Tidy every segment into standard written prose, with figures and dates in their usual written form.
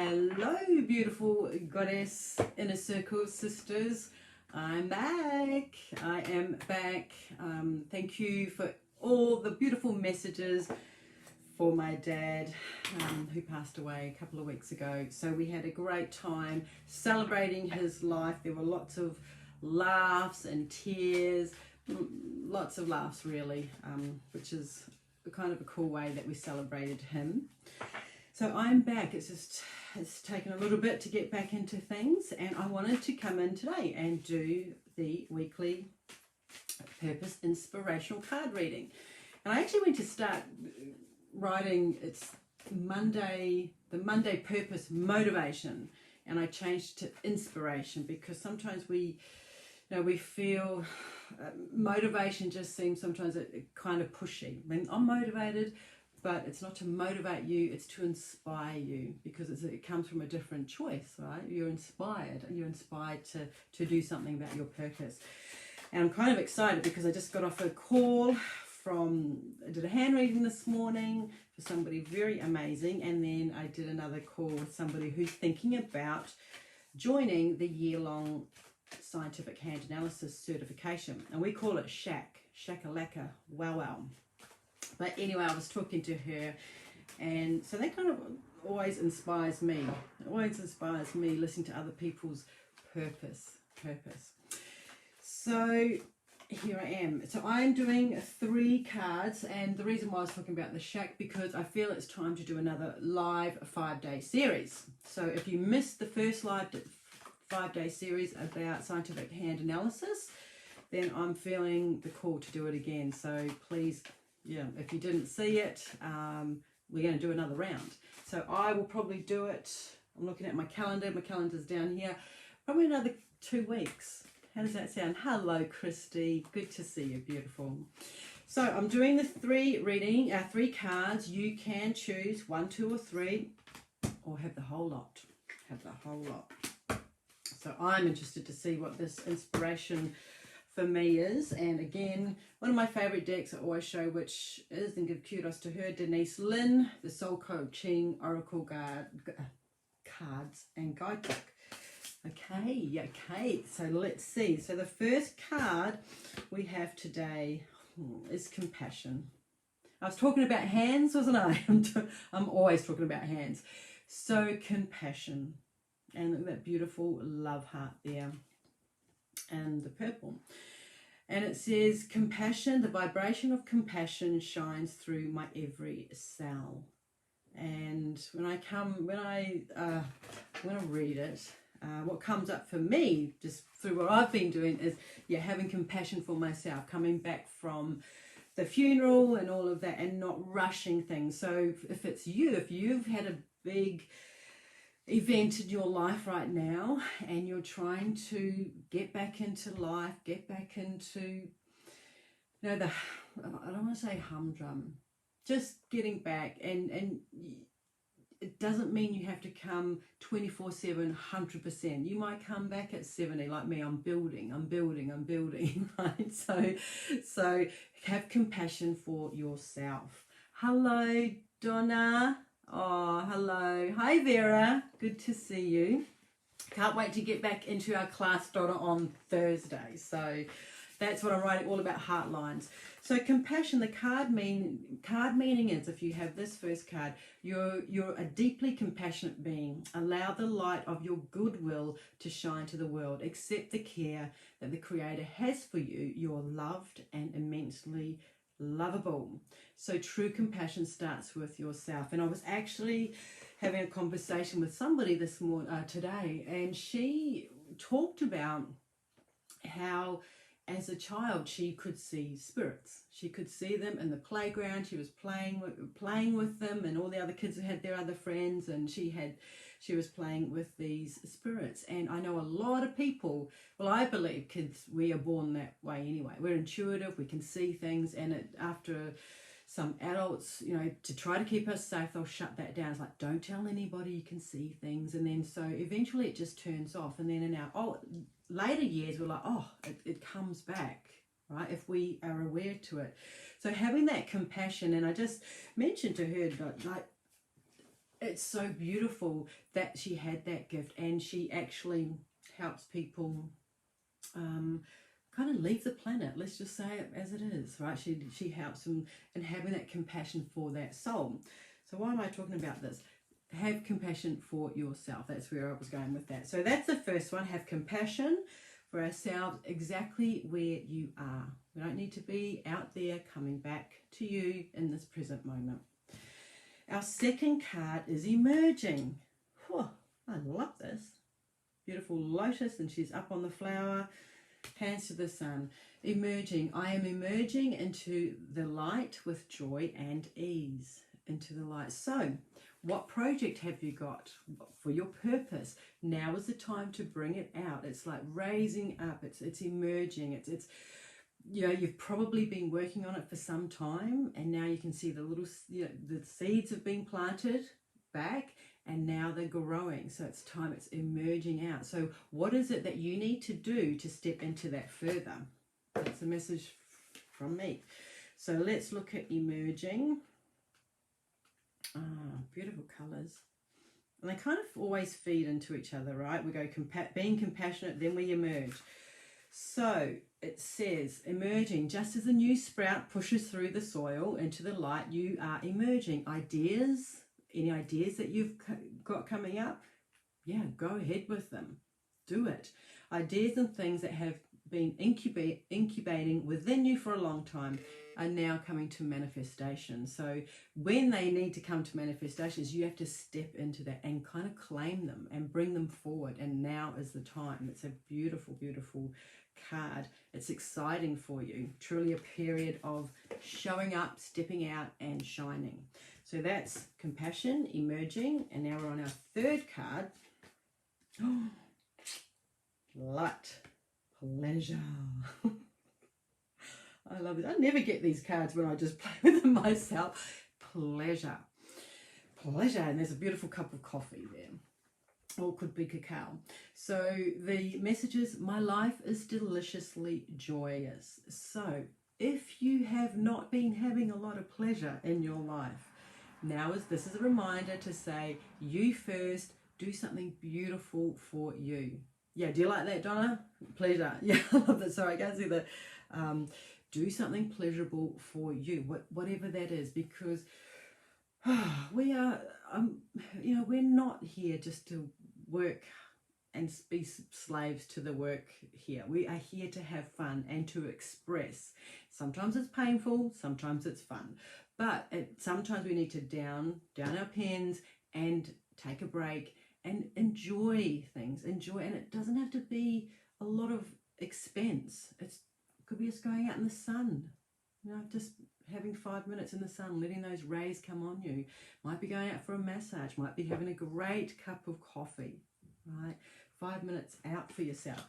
Hello, beautiful Goddess Inner Circle sisters. I'm back. I am back. Thank you for all the beautiful messages for my dad who passed away a couple of weeks ago. So we had a great time celebrating his life. There were lots of laughs and tears, lots of laughs really, which is kind of a cool way that we celebrated him. So I'm back. It's taken a little bit to get back into things, and I wanted to come in today and do the weekly purpose inspirational card reading. And I actually went to start writing the Monday purpose motivation, and I changed to inspiration because sometimes we feel motivation just seems sometimes kind of pushy. I mean, I'm motivated, but it's not to motivate you, it's to inspire you, because it comes from a different choice, right? You're inspired to do something about your purpose. And I'm kind of excited because I just got off a call I did a hand reading this morning for somebody very amazing, and then I did another call with somebody who's thinking about joining the year-long scientific hand analysis certification, and we call it Shakalaka Wow. But anyway, I was talking to her, and so that kind of always inspires me. It always inspires me listening to other people's purpose. So here I am. So I'm doing 3 cards, and the reason why I was talking about the shack, because I feel it's time to do another live 5-day series. So if you missed the first live 5-day series about scientific hand analysis, then I'm feeling the call to do it again. So please, if you didn't see it, we're going to do another round. So I will probably do it, I'm looking at my calendar's down here, probably another 2 weeks. How does that sound? Hello, Christy. Good to see you, beautiful. So I'm doing the 3 cards. You can choose 1, 2, or 3, or have the whole lot. So I'm interested to see what this inspiration for me is. And again, one of my favorite decks I always show, which is, and give kudos to her, Denise Lin, the Soul Coaching Oracle cards and guidebook. Okay, so let's see. So the first card we have today is compassion. I was talking about hands, wasn't I? I'm always talking about hands. So compassion, and look at that beautiful love heart there, and the purple. And it says, compassion, the vibration of compassion shines through my every cell. And when I read it, what comes up for me, just through what I've been doing, is having compassion for myself, coming back from the funeral and all of that, and not rushing things. So if it's if you've had a big event in your life right now, and you're trying to get back into life, get back into, I don't want to say humdrum, just getting back, and it doesn't mean you have to come 24/7, 100%. You might come back at 70, like me. I'm building, right? So have compassion for yourself. Hello, Donna. Oh, hello. Hi, Vera. Good to see you. Can't wait to get back into our class, Donna, on Thursday. So that's what I'm writing, all about heart lines. So compassion, the card meaning is, if you have this first card, you're a deeply compassionate being. Allow the light of your goodwill to shine to the world. Accept the care that the Creator has for you. You're loved and immensely lovable. So true compassion starts with yourself. And I was actually having a conversation with somebody today, and she talked about how as a child she could see spirits. She could see them in the playground. She was playing with them, and all the other kids had their other friends, and she was playing with these spirits. And I know a lot of people, well, I believe kids, we are born that way anyway. We're intuitive, we can see things, and after some adults, to try to keep us safe, they'll shut that down. It's like, don't tell anybody you can see things. And then so eventually it just turns off. And then in our later years, we're like, it comes back, right, if we are aware to it. So having that compassion, and I just mentioned to her, like, it's so beautiful that she had that gift, and she actually helps people kind of leave the planet. Let's just say it as it is, right? She helps them in having that compassion for that soul. So why am I talking about this? Have compassion for yourself. That's where I was going with that. So that's the first one. Have compassion for ourselves exactly where you are. We don't need to be out there, coming back to you in this present moment. Our second card is emerging. Whew, I love this. Beautiful lotus, and she's up on the flower. Hands to the sun. Emerging. I am emerging into the light with joy and ease. Into the light. So, what project have you got for your purpose? Now is the time to bring it out. It's like raising up. It's emerging. It's you know, you've probably been working on it for some time, and now you can see the little, you know, the seeds have been planted back, and now they're growing. So it's time, it's emerging out. So what is it that you need to do to step into that further? That's a message from me. So let's look at emerging. Beautiful colors. And they kind of always feed into each other, right? We go being compassionate, then we emerge. So it says, emerging, just as a new sprout pushes through the soil into the light, you are emerging. Ideas, any ideas that you've got coming up? Yeah, go ahead with them. Do it. Ideas and things that have been incubating within you for a long time are now coming to manifestation. So when they need to come to manifestations, you have to step into that and kind of claim them and bring them forward. And now is the time. It's a beautiful, beautiful card. It's exciting for you. Truly a period of showing up, stepping out, and shining. So that's compassion, emerging. And now we're on our third card. Light, pleasure. I love it. I never get these cards when I just play with them myself. Pleasure. Pleasure. And there's a beautiful cup of coffee there. Or it could be cacao. So the message is, my life is deliciously joyous. So if you have not been having a lot of pleasure in your life, this is a reminder to say, you first, do something beautiful for you. Yeah, do you like that, Donna? Pleasure. Yeah, I love that. Sorry, I can't see the... do something pleasurable for you, whatever that is, because we are, you know, we're not here just to work and be slaves to the work here. We are here to have fun and to express. Sometimes it's painful, sometimes it's fun, but sometimes we need to down our pens and take a break and enjoy things. And it doesn't have to be a lot of expense. It could be just going out in the sun, you know, just having 5 minutes in the sun, letting those rays come on you. Might be going out for a massage, might be having a great cup of coffee, right? 5 minutes out for yourself.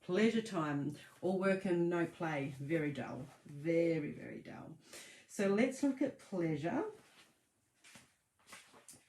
Pleasure time. All work and no play. Very dull. Very, very dull. So let's look at pleasure.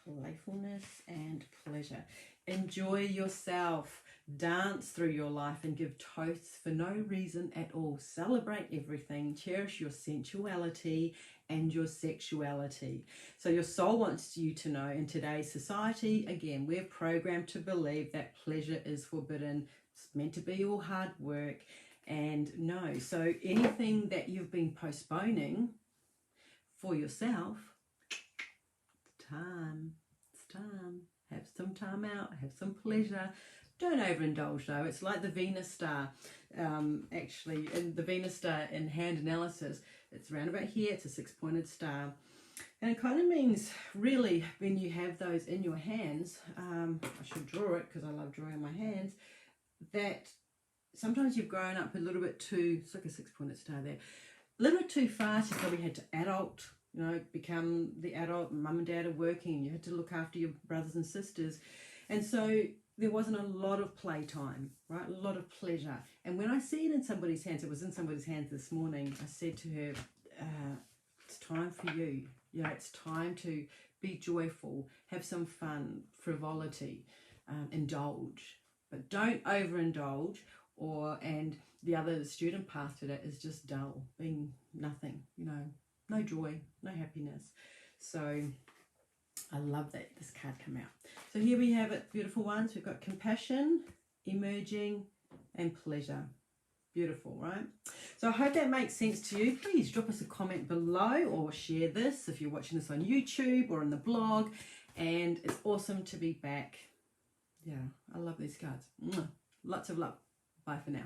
Playfulness and pleasure. Enjoy yourself. Dance through your life and give toasts for no reason at all. Celebrate everything. Cherish your sensuality and your sexuality. So your soul wants you to know, in today's society, again, we're programmed to believe that pleasure is forbidden. It's meant to be all hard work. And no, so anything that you've been postponing for yourself, it's time. Have some time out, have some pleasure. Don't overindulge though. It's like the Venus star, actually, in the Venus star in hand analysis. It's around about here. It's a 6-pointed star. And it kind of means, really, when you have those in your hands, I should draw it because I love drawing my hands, that sometimes you've grown up a little bit too, it's like a 6-pointed star there, a little bit too fast. You probably had to adult, you know, become the adult. Mum and dad are working. You had to look after your brothers and sisters. And so there wasn't a lot of playtime, right? A lot of pleasure. And when I see it in somebody's hands, it was in somebody's hands this morning, I said to her, it's time for you. You know, it's time to be joyful, have some fun, frivolity, indulge. But don't overindulge, and the other student path to that is just dull, being nothing, you know, no joy, no happiness. So I love that this card come out. So here we have it, beautiful ones. We've got compassion, emerging, and pleasure. Beautiful, right? So I hope that makes sense to you. Please drop us a comment below or share this if you're watching this on YouTube or in the blog. And it's awesome to be back. Yeah, I love these cards. Lots of love. Bye for now.